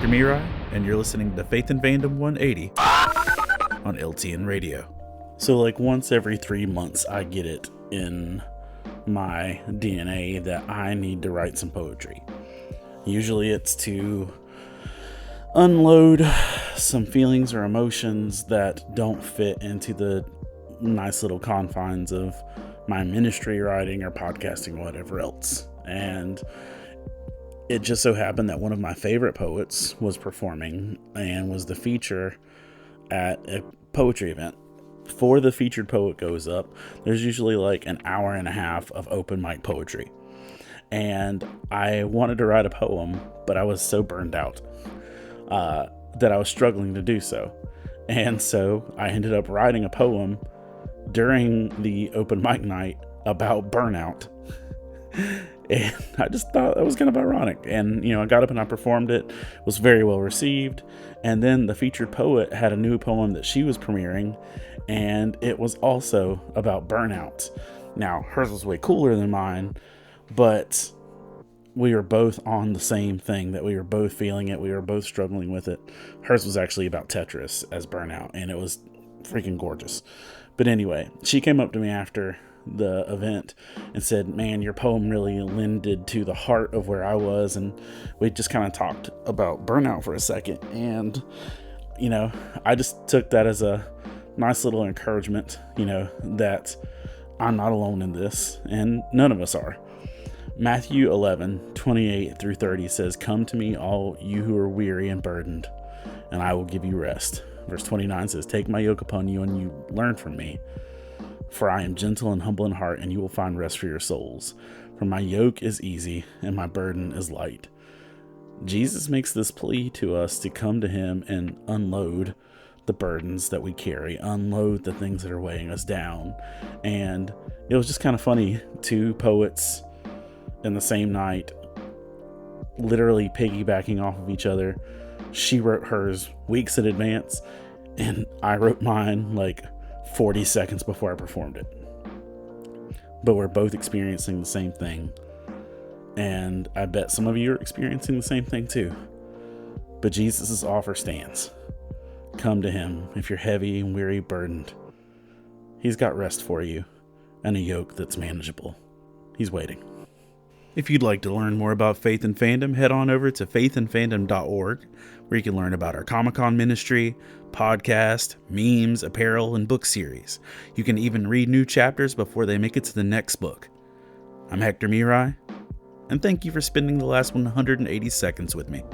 Mirai, and you're listening to Faith and Fandom 180 on LTN Radio. So like once every 3 months, I get it in my DNA that I need to write some poetry. Usually it's to unload some feelings or emotions that don't fit into the nice little confines of my ministry writing or podcasting or whatever else. And it just so happened that one of my favorite poets was performing and was the feature at a poetry event. Before the featured poet goes up, there's usually like an hour and a half of open mic poetry. And I wanted to write a poem, but I was so burned out that I was struggling to do so. And so I ended up writing a poem during the open mic night about burnout. And I just thought that was kind of ironic. And, I got up and I performed it. It was very well received. And then the featured poet had a new poem that she was premiering, and it was also about burnout. Now, hers was way cooler than mine, but we were both on the same thing, that we were both feeling it. We were both struggling with it. Hers was actually about Tetris as burnout, and it was freaking gorgeous. But anyway, she came up to me after the event and said, "Man, your poem really lended to the heart of where I was." And we just kind of talked about burnout for a second. And, I just took that as a nice little encouragement, that I'm not alone in this, and none of us are. Matthew 11:28-30 says, "Come to me, all you who are weary and burdened, and I will give you rest." Verse 29 says, "Take my yoke upon you and you learn from me. For I am gentle and humble in heart, and you will find rest for your souls. For my yoke is easy and my burden is light." Jesus makes this plea to us to come to him and unload the burdens that we carry, unload the things that are weighing us down. And it was just kind of funny, two poets in the same night, literally piggybacking off of each other. She wrote hers weeks in advance, and I wrote mine like 40 seconds before I performed it. But we're both experiencing the same thing. And I bet some of you are experiencing the same thing too. But Jesus' offer stands. Come to him if you're heavy and weary, burdened. He's got rest for you and a yoke that's manageable. He's waiting. If you'd like to learn more about Faith and Fandom, head on over to faithandfandom.org, where you can learn about our Comic-Con ministry, podcast, memes, apparel, and book series. You can even read new chapters before they make it to the next book. I'm Hector Mirai, and thank you for spending the last 180 seconds with me.